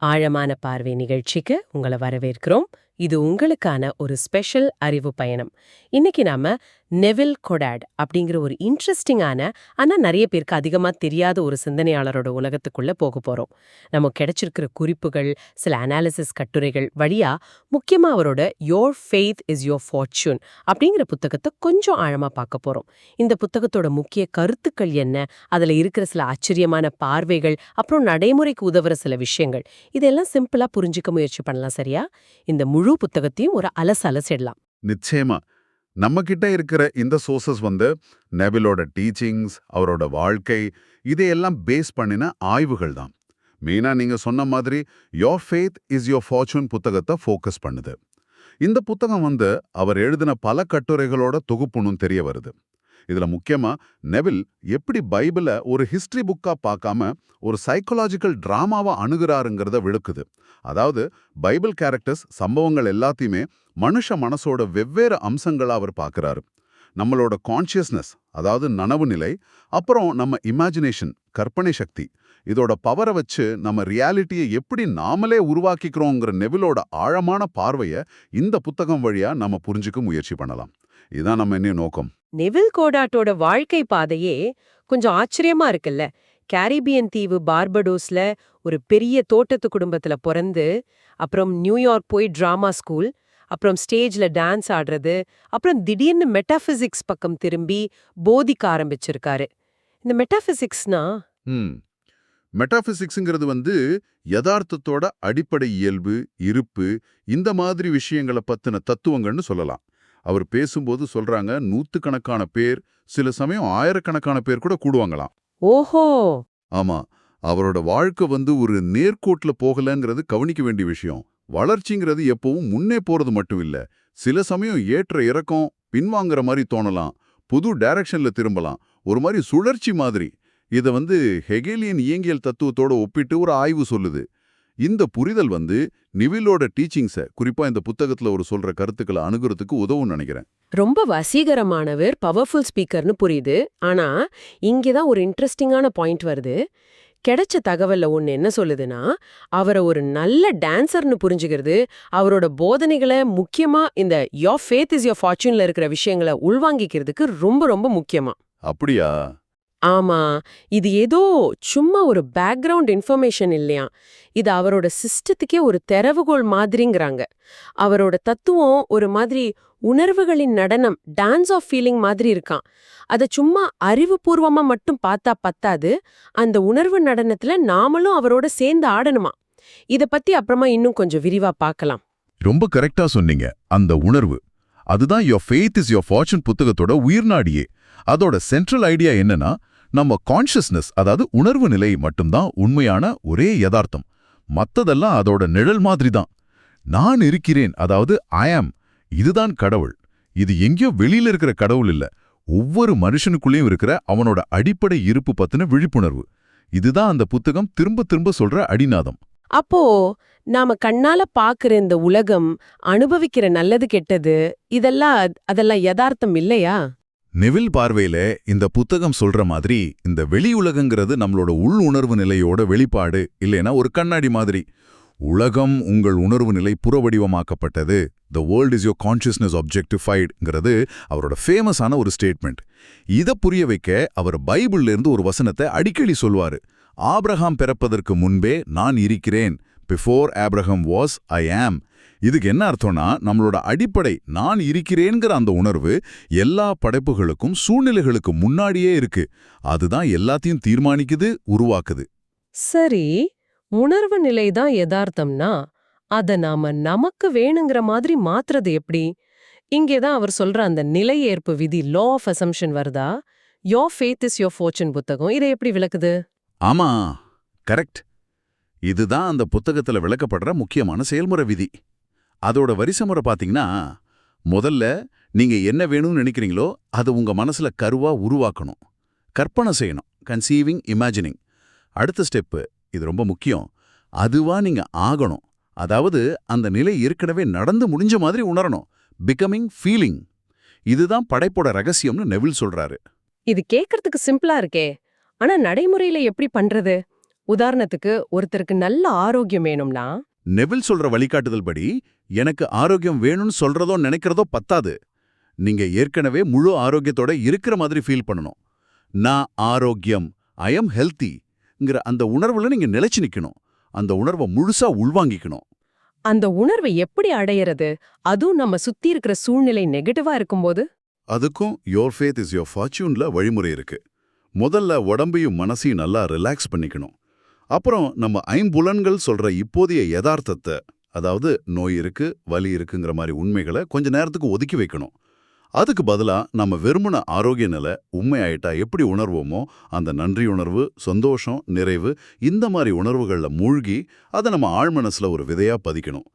ஆழமான பார்வை நிகழ்ச்சிக்கு உங்களை வரவேற்கிறோம். இது உங்களுக்கான ஒரு ஸ்பெஷல் அறிவு பயணம். இன்னைக்கு நாம நெவில் கொடாட் அப்படிங்கிற ஒரு இன்ட்ரெஸ்டிங்கான ஆனா நிறைய பேருக்கு அதிகமா தெரியாத ஒரு சிந்தனையாளரோட உலகத்துக்குள்ள போக போறோம். நமக்கு கிடைச்சிருக்கிற குறிப்புகள், சில அனாலிசிஸ் கட்டுரைகள் வழியா முக்கியமா அவரோட your faith is your fortune அப்படிங்கிற புத்தகத்தை கொஞ்சம் ஆழமா பார்க்க போறோம். இந்த புத்தகத்தோட முக்கிய கருத்துக்கள் என்ன, அதுல இருக்கிற சில ஆச்சரியமான பார்வைகள், அப்புறம் நடைமுறைக்கு உதவுற சில விஷயங்கள், இதெல்லாம் சிம்பிளா புரிஞ்சுக்க முயற்சி பண்ணலாம். சரியா? இந்த முழு புத்தகத்தையும் ஒரு அலசிடலாம். நிச்சயமா. நம்ம கிட்ட இருக்கிற இந்த சோர்சஸ் நெவிலோட டீச்சிங்ஸ், அவரோட வாழ்க்கை, இதையெல்லாம் பேஸ் பண்ணின ஆய்வுகள் தான். மெயினா நீங்க சொன்ன மாதிரி your faith is your fortune புத்தகத்தை ஃபோக்கஸ் பண்ணுது. இந்த புத்தகம் அவர் எழுதின பல கட்டுரைகளோட தொகுப்புன்னு தெரிய வருது. இதுல முக்கியமா நெவில் எப்படி பைபிளை ஒரு ஹிஸ்டரி புக்கா பார்க்காம ஒரு சைக்கலாஜிக்கல் டிராமாவா அணுகிறாருங்கிறத விளக்குது. அதாவது பைபிள் கேரக்டர்ஸ், சம்பவங்கள் எல்லாத்தையுமே மனுஷ மனசோட வெவ்வேறு அம்சங்களா அவர் பார்க்கிறாரு. நம்மளோட கான்ஷியஸ்னஸ், அதாவது நனவு நிலை, அப்புறம் நம்ம இமேஜினேஷன், கற்பனை சக்தி, இதோட பவரை வச்சு நம்ம ரியாலிட்டியை எப்படி நாமளே உருவாக்கிக்கிறோங்கிற நெவிலோட ஆழமான பார்வையை இந்த புத்தகம் வழியா நம்ம புரிஞ்சுக்க முயற்சி பண்ணலாம். இதுதான் நம்ம என்ன நோக்கம். நெவில் கோடாட்டோட வாழ்க்கை பாதையே கொஞ்சம் ஆச்சரியமா இருக்குல்ல. கேரிபியன் தீவு பார்படோஸ்ல ஒரு பெரிய தோட்டத்து குடும்பத்துல பிறந்து, அப்புறம் நியூயார்க் போய் டிராமா ஸ்கூல், அப்புறம் ஸ்டேஜ்ல டான்ஸ் ஆடுறது, அப்புறம் திடீர்னு மெட்டாபிசிக்ஸ் பக்கம் திரும்பி போதிக்க ஆரம்பிச்சிருக்காரு. இந்த மெட்டாபிசிக்ஸ்னா மெட்டாபிசிக்ஸ்ங்கிறது யதார்த்தத்தோட அடிப்படை இயல்பு, இருப்பு, இந்த மாதிரி விஷயங்களை பத்தின தத்துவங்கள்னு சொல்லலாம். அவர் பேசும்போது சொல்றாங்க, நூத்துக்கணக்கான பேர், சில சமயம் ஆயிரக்கணக்கான பேர் கூட கூடுவாங்களாம். ஓஹோ! ஆமா, அவரோட வாழ்க்கை ஒரு நேர்கோட்ல போகலங்கிறது கவனிக்க வேண்டிய விஷயம். வளர்ச்சிங்கிறது எப்பவும் முன்னே போறது மட்டும் இல்ல, சில சமயம் ஏற்ற இறக்கம், பின்வாங்குற மாதிரி தோணலாம், புது டைரக்ஷன்ல திரும்பலாம், ஒரு மாதிரி சுழற்சி மாதிரி. இத ஹெகேலியன் இயங்கியல் தத்துவத்தோட ஒப்பிட்டு ஒரு ஆய்வு சொல்லுது. இந்த புரிதல் நிவிலோட டீச்சிங்ஸை, குறிப்பா இந்த புத்தகத்துல ஒரு சொல்ற கருத்துக்களை அணுகுறதுக்கு உதவும் நினைக்கிறேன். ரொம்ப வசீகரமானவர், பவர்ஃபுல் ஸ்பீக்கர்னு புரியுது. ஆனா இங்கதான் ஒரு இன்ட்ரெஸ்டிங்கான பாயிண்ட் வருது. கிடைச்ச தகவல்ல ஒண்ணு என்ன சொல்லுதுன்னா, அவரை ஒரு நல்ல டான்சர்னு புரிஞ்சுக்கிறது, அவரோட போதனைகளை, முக்கியமா இந்த யோர் ஃபேத் இஸ் யோர் ஃபார்ச்சூன்ல இருக்கிற விஷயங்களை உள்வாங்கிக்கிறதுக்கு ரொம்ப ரொம்ப முக்கியமா. அப்படியா? ஆமா, இது ஏதோ சும்மா ஒரு பேக்ரவுண்ட் இன்ஃபர்மேஷன் இல்லையா, இது அவரோட சிஸ்டத்துக்கே ஒரு திறவுகோல் மாதிரிங்கிறாங்க. அவரோட தத்துவம் ஒரு மாதிரி உணர்வுகளின் நடனம், டான்ஸ் ஆஃப் ஃபீலிங் மாதிரி இருக்கான். அதை சும்மா அறிவுபூர்வமா மட்டும் பார்த்தா பத்தாது, அந்த உணர்வு நடனத்துல நாமளும் அவரோட சேர்ந்து ஆடணுமா. இத பத்தி அப்புறமா இன்னும் கொஞ்சம் விரிவா பார்க்கலாம். ரொம்ப கரெக்டா சொன்னீங்க. அந்த உணர்வு, அதுதான் your faith is your fortune புத்தகத்தோட உயிர்நாடியே. அதோட சென்ட்ரல் ஐடியா என்னன்னா, நம்ம கான்ஷியஸ்னஸ், அதாவது உணர்வு நிலை மட்டும்தான் உண்மையான ஒரே யதார்த்தம். மத்ததெல்லாம் அதோட நிழல் மாதிரி தான். நான் இருக்கிறேன், அதாவது ஐ ஆம், இதுதான் கடவுள். இது எங்கேயோ வெளியில இருக்கிற கடவுள் இல்ல, ஒவ்வொரு மனுஷனுக்குள்ளேயும் இருக்கிற அவனோட அடிப்படை இருப்பு பத்தின விழிப்புணர்வு. இதுதான் அந்த புத்தகம் திரும்ப திரும்ப சொல்ற அடிநாதம். அப்போ நாம கண்ணால பாக்குற இந்த உலகம், அனுபவிக்கிற நல்லது கெட்டது, அதெல்லாம் யதார்த்தம் இல்லையா? நெவில் பார்வையில இந்த புத்தகம் சொல்ற மாதிரி இந்த வெளி உலகங்கிறது நம்மளோட உள் உணர்வு நிலையோட வெளிப்பாடு, இல்லைன்னா ஒரு கண்ணாடி மாதிரி. உலகம் உங்கள் உணர்வு நிலை புறவடிவமாக்கப்பட்டது, the world is your consciousness ஆப்ஜெக்டிஃபைடுங்கிறது அவரோட ஃபேமஸான ஒரு ஸ்டேட்மெண்ட். இதை புரிய வைக்க அவர் பைபிள்ல இருந்து ஒரு வசனத்தை அடிக்கடி சொல்வாரு. ஆபிரகாம் பிறப்பதற்கு முன்பே நான் இருக்கிறேன், பிஃபோர் ஆபிரகாம் வாஸ் ஐ ஆம். இதுக்கு என்ன அர்த்தம்னா, நம்மளோட அடிப்படை நான் இருக்கிறேங்கிற அந்த உணர்வு எல்லா படைப்புகளுக்கும் சூழ்நிலைகளுக்கு முன்னாடியே இருக்கு. அதுதான் எல்லாத்தையும் தீர்மானிக்குது, உருவாக்குது. சரி, உணர்வு நிலைதான் யதார்த்தம்னா அத நாம நமக்கு வேணுங்கிற மாதிரி மாத்துறது எப்படி? இங்கேதான் அவர் சொல்ற அந்த நிலை ஏற்பு விதி, லா ஆஃப் அசம்ஷன் வருதா? Your faith is your fortune புத்தகம் இதை எப்படி விளக்குது? ஆமா, கரெக்ட். இதுதான் அந்த புத்தகத்துல விளக்கப்படுற முக்கியமான செயல்முறை விதி. அதோட வரிசைமுறை பாத்தீங்கன்னா, முதல்ல நீங்க என்ன வேணும்னு நினைக்கிறீங்களோ அதை உங்க மனசுல கருவா உருவாக்கணும், கற்பனை செய்யணும், கன்சீவிங், இமேஜினிங். அடுத்த ஸ்டெப்பு, இது ரொம்ப முக்கியம், அதுவா நீங்க ஆகணும். அதாவது அந்த நிலை ஏற்கனவே நடந்து முடிஞ்ச மாதிரி உணரணும், பிகமிங், ஃபீலிங். இதுதான் படைப்போட ரகசியம்னு நெவில் சொல்றாரு. இது கேட்கறதுக்கு சிம்பிளா இருக்கே, ஆனா நடைமுறையில எப்படி பண்றது? உதாரணத்துக்கு ஒருத்தருக்கு நல்ல ஆரோக்கியம் வேணும்னா நெவில் சொல்ற வழிகாட்டுதல் படி எனக்கு ஆரோக்கியம் வேணும்னு சொல்றதோ நினைக்கிறதோ பத்தாது. நீங்க ஏற்கனவே முழு ஆரோக்கியத்தோட இருக்கிற மாதிரி ஃபீல் பண்ணணும். நான் ஆரோக்கியம், ஐ எம் ஹெல்த்திங்கிற அந்த உணர்வுல நீங்க நிலைச்சு நிக்கணும். அந்த உணர்வை முழுசா உள்வாங்கிக்கணும். அந்த உணர்வை எப்படி அடையறது? அதுவும் நம்ம சுத்தி இருக்கிற சூழ்நிலை நெகட்டிவா இருக்கும்போது? அதுக்கும் யோர் ஃபேத் இஸ் யோர் ஃபார்ச்சூன்ல வழிமுறை இருக்கு. முதல்ல உடம்பையும் மனசையும் நல்லா ரிலாக்ஸ் பண்ணிக்கணும். அப்புறம் நம்ம ஐம்புலன்கள் சொல்ற இப்போதைய யதார்த்தத்தை, அதாவது நோய் இருக்கு, வலி இருக்குங்கிற மாதிரி உண்மைகளை கொஞ்ச நேரத்துக்கு ஒதுக்கி வைக்கணும். அதுக்கு பதிலா நம்ம வெறுமன ஆரோக்கிய நிலை உண்மையாயிட்டா எப்படி உணர்வோமோ அந்த நன்றி உணர்வு, சந்தோஷம், நிறைவு இந்த மாதிரி உணர்வுகள்ல மூழ்கி அதை நம்ம ஆழ்மனசுல ஒரு விதையா பதிக்கணும்.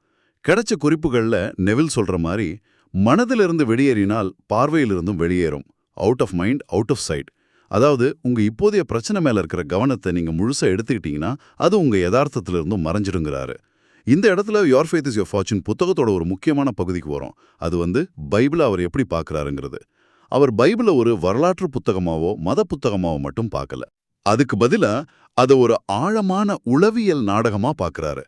கிடைச்ச குறிப்புகள்ல நெவில் சொல்ற மாதிரி மனதிலிருந்து வெளியேறினால் பார்வையிலிருந்தும் வெளியேறும். Out of mind, out of sight. அதாவது உங்க இப்போதைய பிரச்சனை மேல இருக்கிற கவனத்தை நீங்க முழுசா எடுத்துக்கிட்டீங்கன்னா அது உங்க யதார்த்தத்திலிருந்தும் மறைஞ்சிருங்கிறாரு. இந்த இடத்துல your faith is your fortune புத்தகத்தோட ஒரு முக்கியமான பகுதிக்கு வரும். அது பைபிளை அவர் எப்படி பார்க்கறாருங்கிறது. அவர் பைபிளை ஒரு வரலாற்று புத்தகமாவோ மத புத்தகமாவோ மட்டும் பார்க்கல. அதுக்கு பதிலா அதை ஒரு ஆழமான உளவியல் நாடகமா பார்க்கறாரு.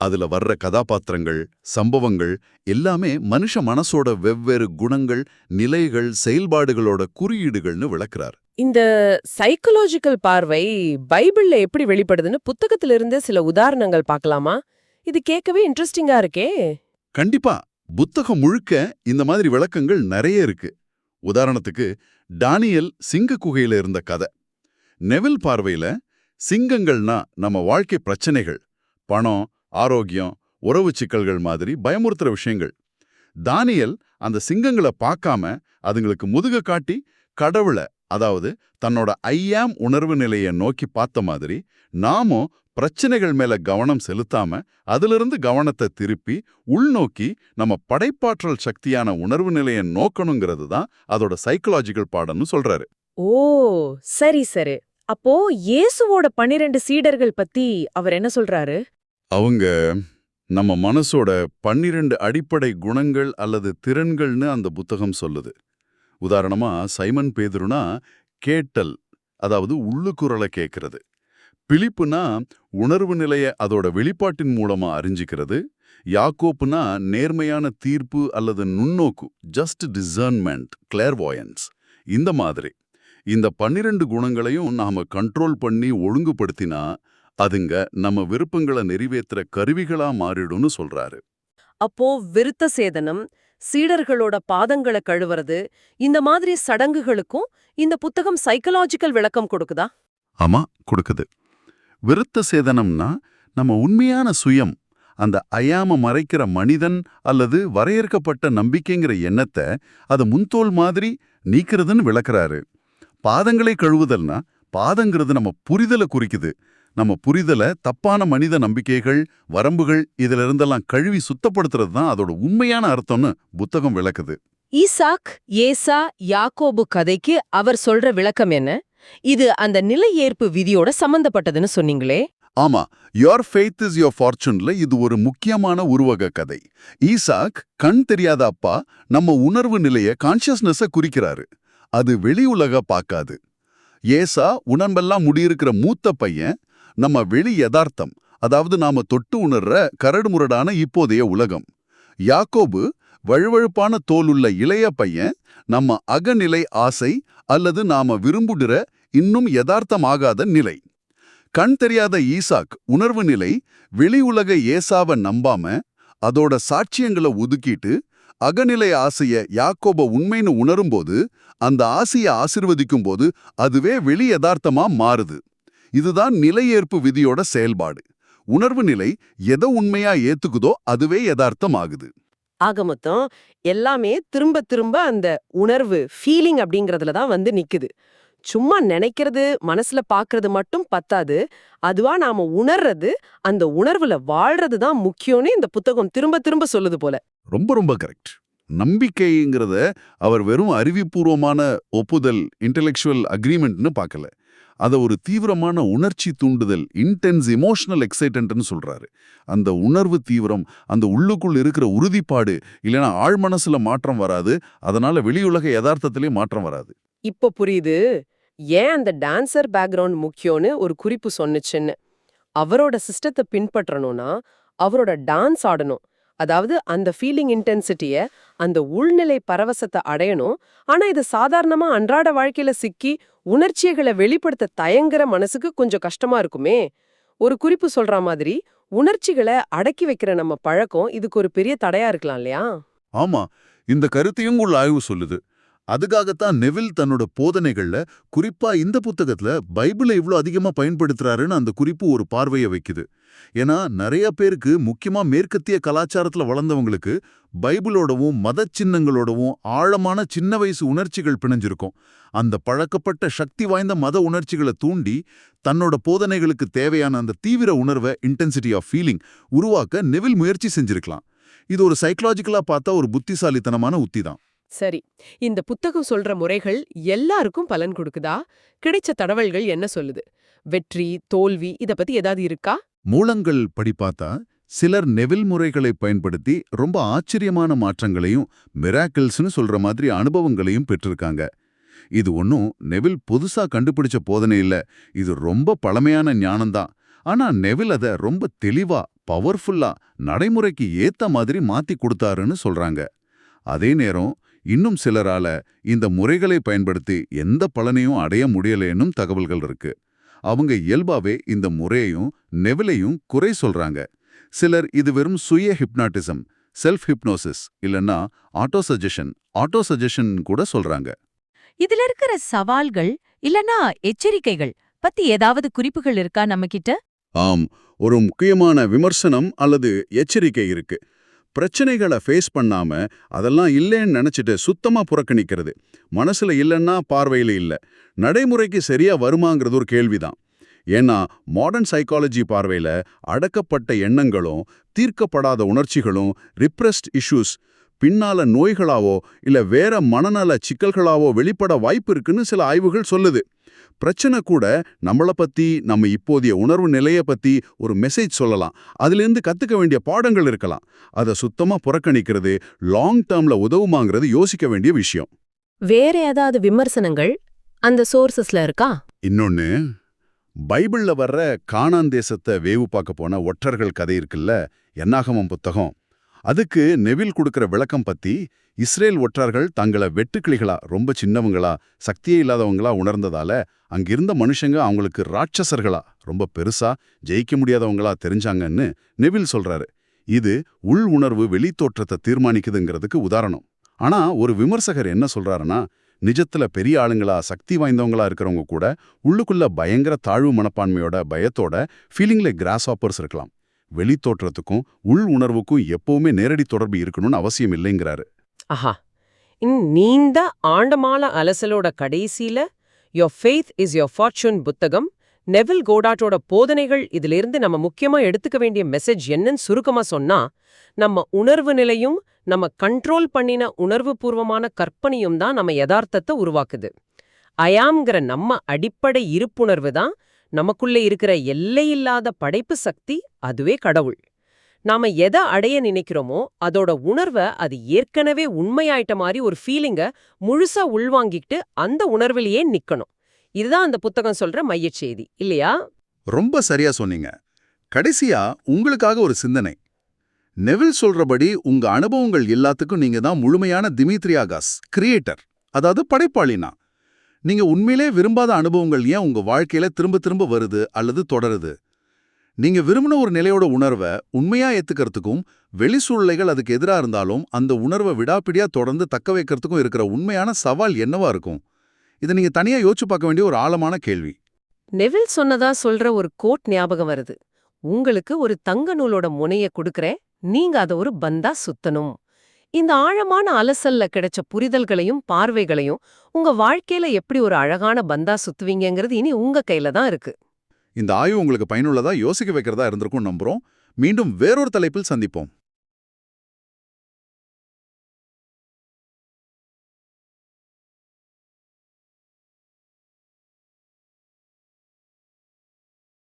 அதுல வர்ற கதாபாத்திரங்கள், சம்பவங்கள் எல்லாமே மனுஷ மனசோட வெவ்வேறு குணங்கள், நிலைகள், செயல்பாடுகளோட குறியீடுகள்னு விளக்குறார். இந்த சைக்கலாஜிக்கல் பார்வை பைபிள்ல எப்படி வெளிப்படுதுன்னு புத்தகத்திலிருந்து சில உதாரணங்கள் பார்க்கலாமா? இது கேட்கவே இன்ட்ரெஸ்டிங்கா இருக்கே. கண்டிப்பா புத்தகம் முழுக்க இந்த மாதிரி விளக்கங்கள் நிறைய இருக்கு. உதாரணத்துக்கு டானியல் சிங்க குகையில இருந்த கதை. நெவில் பார்வையில சிங்கங்கள்னா நம்ம வாழ்க்கை பிரச்சனைகள், பணம், ஆரோக்கியம், உறவு சிக்கல்கள் மாதிரி பயமுறுத்துற விஷயங்கள். தானியல் அந்த சிங்கங்களை பார்க்காம அதுங்களுக்கு முதுக காட்டி கடவுளை, அதாவது தன்னோட ஐயாம் உணர்வு நிலையை நோக்கி பார்த்த மாதிரி நாமும் பிரச்சனைகள் மேல கவனம் செலுத்தாம அதிலிருந்து கவனத்தை திருப்பி உள்நோக்கி நம்ம படைப்பாற்றல் சக்தியான உணர்வு நிலையை நோக்கணுங்கிறது தான் அதோட சைக்கலாஜிக்கல் பாடம்னு சொல்றாரு. ஓ, சரி சரி. அப்போ இயேசுவோட 12 சீடர்கள் பத்தி அவர் என்ன சொல்றாரு? அவங்க நம்ம மனசோட 12 அடிப்படை குணங்கள் அல்லது திறன்கள்னு அந்த புத்தகம் சொல்லுது. உதாரணமா சைமன் பேதுருனா கேட்டல், அதாவது உள்ளுக்குரலை கேட்கறது. பிலிப்புனா உணர்வு நிலைய அதோட வெளிப்பாட்டின் மூலமா அறிஞ்சிக்கிறது. யாக்கோப்புனா நேர்மையான தீர்ப்பு அல்லது நுண்ணோக்கு, ஜஸ்ட் டிசர்ன்மெண்ட், கிளேர்வாயன்ஸ். இந்த மாதிரி இந்த 12 குணங்களையும் நாம கண்ட்ரோல் பண்ணி ஒழுங்குபடுத்தினா அதுங்க நம்ம விருப்பங்களை நிறைவேற்றுற கருவிகளா மாறிடும்னு சொல்றாரு. அப்போ விருத்த சேதனம், சீடர்களோட பாதங்களை கழுவுறது, இந்த மாதிரி சடங்குகளுக்கும் இந்த புத்தகம் சைக்கலாஜிக்கல் விளக்கம் கொடுக்குதா? ஆமா, கொடுக்குது. விருத்த சேதனம்னா நம்ம உண்மையான சுயம், அந்த அயாம மறைக்கிற மனிதன் அல்லது வரையறுக்கப்பட்ட நம்பிக்கைங்கிற எண்ணத்தை அது முன்தோல் மாதிரி நீக்கிறதுன்னு விளக்குறாரு. பாதங்களை கழுவுதல்னா பாதங்கிறது நம்ம புரிதலை குறிக்குது. நம்ம புரிதலை தப்பான மனித நம்பிக்கைகள், வரம்புகள் இதுல இருந்தெல்லாம் கழுவி சுத்தப்படுத்துறது தான் அதோட உண்மையான அர்த்தம்னு புத்தகம் விளக்குது. ஈசாக், ஏசா, யாக்கோபு கதைக்கு அவர் சொல்ற விளக்கம் என்ன? இது அந்த நிலை ஏற்பு விதியோட சம்பந்தப்பட்டதுன்னு சொன்னீங்களே. ஆமா, யோர் ஃபெய்த் இஸ் யோர் ஃபார்ச்சூன்ல இது ஒரு முக்கியமான உருவக கதை. ஈசாக் கண் தெரியாத அப்பா நம்ம உணர்வு நிலைய, கான்ஷியஸ்னஸ குறிக்கிறாரு. அது வெளி உலக பார்க்காது. ஏசா உணர்வெல்லாம் முடியிருக்கிற மூத்த பையன், நம்ம வெளி யதார்த்தம், அதாவது நாம தொட்டு உணர்ற கரடுமுரடான இப்போதைய உலகம். யாக்கோபு வழுவழுப்பான தோலுள்ள இளைய பையன், நம்ம அகநிலை ஆசை அல்லது நாம விரும்புகிற இன்னும் யதார்த்தமாகாத நிலை. கண் தெரியாத ஈசாக் உணர்வு நிலை வெளி உலக ஏசாவை நம்பாம அதோட சாட்சியங்களை ஒதுக்கிட்டு அகநிலை ஆசைய யாக்கோப உண்மைன்னு உணரும்போது, அந்த ஆசையை ஆசிர்வதிக்கும் போது அதுவே வெளி யதார்த்தமா மாறுது. இதுதான் நிலையேற்பு விதியோட செயல்பாடு. உணர்வு நிலை எதை உண்மையா ஏத்துக்குதோ அதுவே யதார்த்தம் ஆகுது. ஆக மொத்தம் எல்லாமே திரும்ப திரும்ப அந்த உணர்வு, ஃபீலிங் அப்படிங்கறதுல தான் நிக்குது. சும்மா நினைக்கிறது, மனசுல பாக்குறது மட்டும் பத்தாது. அதுவா நாம உணர்றது, அந்த உணர்வுல வாழ்றது தான் முக்கியம்னு இந்த புத்தகம் திரும்ப திரும்ப சொல்லுது போல. ரொம்ப ரொம்ப கரெக்ட். நம்பிக்கைங்கிறத அவர் வெறும் அறிவுபூர்வமான ஒப்புதல், இன்டெலெக்சுவல் அக்ரிமெண்ட்னு பார்க்கல. அதை ஒரு தீவிரமான உணர்ச்சி தூண்டுதல், இன்டென்ஸ் இமோஷனல் எக்ஸைட்டன்ட்னு சொல்றாரு. அந்த உணர்வு தீவிரம், அந்த உள்ளுக்குள் இருக்கிற உறுதிப்பாடு, இல்லைன்னா ஆழ்மனசுல மாற்றம் வராது. அதனால வெளியுலக யதார்த்தத்திலே மாற்றம் வராது. இப்போ புரியுது ஏன் அந்த டான்சர் பேக்ரவுண்ட் முக்கியம்னு ஒரு குறிப்பு சொன்னுச்சுன்னு. அவரோட சிஸ்டத்தை பின்பற்றணும்னா அவரோட டான்ஸ் ஆடணும். அதாவது அந்த ஃபீலிங் இன்டென்சிட்டிய, அந்த உள்நிலை பரவசத்தை அடையணும். ஆனா இது சாதாரணமா அன்றாட வாழ்க்கையில சிக்கி உணர்ச்சிகளை வெளிப்படுத்த தயங்குற மனசுக்கு கொஞ்சம் கஷ்டமா இருக்குமே. ஒரு குறிப்பு சொல்ற மாதிரி உணர்ச்சிகளை அடக்கி வைக்கிற நம்ம பழக்கம் இதுக்கு ஒரு பெரிய தடையா இருக்கலாம் இல்லையா? ஆமா, இந்த கருத்தையும் உள்ள ஆய்வு சொல்லுது. அதுக்காகத்தான் நெவில் தன்னோட போதனைகள்ல, குறிப்பா இந்த புத்தகத்துல பைபிளை இவ்ளோ அதிகமா பயன்படுத்துறாருன்னு அந்த குறிப்பு ஒரு பார்வையை வைக்குது. ஏன்னா நிறைய பேருக்கு, முக்கியமா மேற்கத்திய கலாச்சாரத்துல வளர்ந்தவங்களுக்கு, பைபிளோடவும் மத சின்னங்களோடவும் ஆழமான சின்ன வயசு உணர்ச்சிகள் பிணைஞ்சிருக்கும். அந்த பழக்கப்பட்ட சக்தி வாய்ந்த மத உணர்ச்சிகளை தூண்டி தன்னோட போதனைகளுக்கு தேவையான அந்த தீவிர உணர்வை, இன்டென்சிட்டி ஆஃப் ஃபீலிங் உருவாக்க நெவில் முயற்சி செஞ்சிருக்கலாம். இது ஒரு சைக்கலாஜிக்கலா பார்த்தா ஒரு புத்திசாலித்தனமான உத்தி தான். சரி, இந்த புத்தகம் சொல்ற முறைகள் எல்லாருக்கும் பலன் கொடுக்குதா? கிடைச்ச தடவல்கள் என்ன சொல்லுது? வெற்றி, தோல்வி இத பத்தி ஏதாவது இருக்கா? மூலங்கள் படி பார்த்தா சிலர் நெவில் முறைகளை பயன்படுத்தி ரொம்ப ஆச்சரியமான மாற்றங்களையும், மிராக்கிள்ஸ்னு சொல்ற மாதிரி அனுபவங்களையும் பெற்றிருக்காங்க. இது ஒன்றும் நெவில் புதுசா கண்டுபிடிச்ச போதனை இல்ல, இது ரொம்ப பழமையான ஞானம்தான். ஆனா நெவில் அதை ரொம்ப தெளிவா, பவர்ஃபுல்லா, நடைமுறைக்கு ஏத்த மாதிரி மாத்தி கொடுத்தாருன்னு சொல்றாங்க. அதே நேரம் இன்னும் சிலரால இந்த முறைகளை பயன்படுத்தி எந்த பலனையும் அடைய முடியலேன்னும் தகவல்கள் இருக்கு. அவங்க இயல்பாவே இந்த முறையையும் நெவிலையும் குறை சொல்றாங்க. சிலர் இது வெறும் சுய ஹிப்னாட்டிசம், செல்ஃப் ஹிப்னோசிஸ் இல்லைன்னா ஆட்டோ சஜஷன் கூட சொல்றாங்க. இதுல இருக்கிற சவால்கள் இல்லனா எச்சரிக்கைகள் பத்தி ஏதாவது குறிப்புகள் இருக்கா நம்ம கிட்ட? ஆம், ஒரு முக்கியமான விமர்சனம் அல்லது எச்சரிக்கை இருக்கு. பிரச்சனைகளை ஃபேஸ் பண்ணாம அதெல்லாம் இல்லைன்னு நினைச்சிட்டு சுத்தமா புறக்கணிக்கிறது. மனசுல இல்லைன்னா பார்வையில இல்ல. நடைமுறைக்கு சரியா வருமாங்கிறது ஒரு கேள்விதான். ஏன்னா மாடர்ன் சைக்காலஜி பார்வையில அடக்கப்பட்ட எண்ணங்களும் தீர்க்கப்படாத உணர்ச்சிகளும் ரிப்ரெஸ்ட் இஷ்யூஸ் பின்னால நோய்களாவோ இல்ல வேற மனநல சிக்கல்களாவோ வெளிப்பட வாய்ப்பு இருக்குன்னு சில ஆய்வுகள் சொல்லுது. பிரச்சனை கூட நம்மளை பத்தி, நம்ம இப்போதைய உணர்வு நிலைய பத்தி ஒரு மெசேஜ் சொல்லலாம். அதிலிருந்து கத்துக்க வேண்டிய பாடங்கள் இருக்கலாம். அதை சுத்தமா புறக்கணிக்கிறது லாங் டேர்ம்ல உதவுமாங்கிறது யோசிக்க வேண்டிய விஷயம். வேற ஏதாவது விமர்சனங்கள் அந்த சோர்சஸ்ல இருக்கா? இன்னொன்னு, பைபிள்ல வர்ற கானான் தேசத்தை வேவு பார்க்க போன ஒற்றர்கள் கதை இருக்குல்ல, என்னாகமம் புத்தகம். அதுக்கு நெவில் கொடுக்கிற விளக்கம் பத்தி, இஸ்ரேல் ஒற்றர்கள் தங்களை வெட்டுக்கிளிகளா, ரொம்ப சின்னவங்களா, சக்தியே இல்லாதவங்களா உணர்ந்ததால அங்கிருந்த மனுஷங்க அவங்களுக்கு ராட்சசர்களா, ரொம்ப பெருசா ஜெயிக்க முடியாதவங்களா தெரிஞ்சாங்கன்னு நெவில் சொல்றாரு. இது உள் உணர்வு வெளித்தோற்றத்தை தீர்மானிக்குதுங்கிறதுக்கு உதாரணம். ஆனா ஒரு விமர்சகர் என்ன சொல்றாருன்னா, நிஜத்துல பெரிய ஆளுங்களா, சக்தி வாய்ந்தவங்களா இருக்கிறவங்க கூட உள்ளுக்குள்ள பயங்கர தாழ்வு மனப்பான்மையோட, பயத்தோட, ஃபீலிங்ல கிராஸ் ஆப்பர்ஸ் இருக்கலாம். வெளித்தோற்றத்துக்கும் உள் உணர்வுக்கும் எப்பவுமே நேரடி தொடர்பு இருக்கணும்னு அவசியம் இல்லைங்கிறாரு. ஆஹா, நீண்ட ஆண்டமான அலசலோட கடைசியில your faith is your fortune புத்தகம், நெவில் கோடாட்டோட போதனைகள், இதிலிருந்து நம்ம முக்கியமா எடுத்துக்க வேண்டிய மெசேஜ் என்னன்னு சுருக்கமா சொன்னா, நம்ம உணர்வு நிலையும் நம்ம கண்ட்ரோல் பண்ணின உணர்வு பூர்வமான கற்பனையும் தான் நம்ம யதார்த்தத்தை உருவாக்குது. அயாம்ங்கிற நம்ம அடிப்படை இருப்புணர்வு தான் நமக்குள்ளே இருக்கிற எல்லையில்லாத படைப்பு சக்தி, அதுவே கடவுள். நாம எதை அடைய நினைக்கிறோமோ அதோட உணர்வை அது ஏற்கனவே உண்மையாயிட்ட மாதிரி ஒரு ஃபீலிங்க முழுசா உள்வாங்கிட்டு அந்த உணர்விலேயே நிக்கணும். இதுதான் அந்த புத்தகம் சொல்ற மையச் செய்தி இல்லையா? ரொம்ப சரியா சொன்னீங்க. கடைசியா உங்களுக்காக ஒரு சிந்தனை. நெவில் சொல்றபடி உங்க அனுபவங்கள் எல்லாத்துக்கும் நீங்க தான் முழுமையான திமித்ரியாகாஸ், கிரியேட்டர், அதாவது படைப்பாளினா. நீங்க உண்மையிலே விரும்பாத அனுபவங்கள் ஏன் உங்க வாழ்க்கையில திரும்ப திரும்ப வருது அல்லது தொடருது? நீங்க விரும்பின ஒரு நிலையோட உணர்வை உண்மையா ஏத்துக்கிறதுக்கும், வெளி சூழ்நிலைகள் அதுக்கு எதிரா இருந்தாலும் அந்த உணர்வை விடாப்பிடியா தொடர்ந்து தக்க வைக்கிறதுக்கும் இருக்கிற உண்மையான சவால் என்னவா இருக்கும்? இதை நீங்க தனியா யோசிச்சு பார்க்க வேண்டிய ஒரு ஆழமான கேள்வி. நெவில் சொன்னதா சொல்ற ஒரு கோட் ஞாபகம் வருது. உங்களுக்கு ஒரு தங்க நூலோட முனைய கொடுக்கறேன், நீங்க அதை ஒரு பந்தா சுத்தணும். இந்த ஆழமான அலசல்ல கிடைச்ச புரிதல்களையும் பார்வைகளையும் உங்க வாழ்க்கையில எப்படி ஒரு அழகான பந்தா சுத்துவீங்கிறது இனி உங்க கையில தான் இருக்கு. இந்த ஆய்வு உங்களுக்கு பயனுள்ளதா, யோசிக்க வைக்கிறதா இருந்திருக்கும் நம்புறோம். மீண்டும் வேறொரு தலைப்பில் சந்திப்போம்.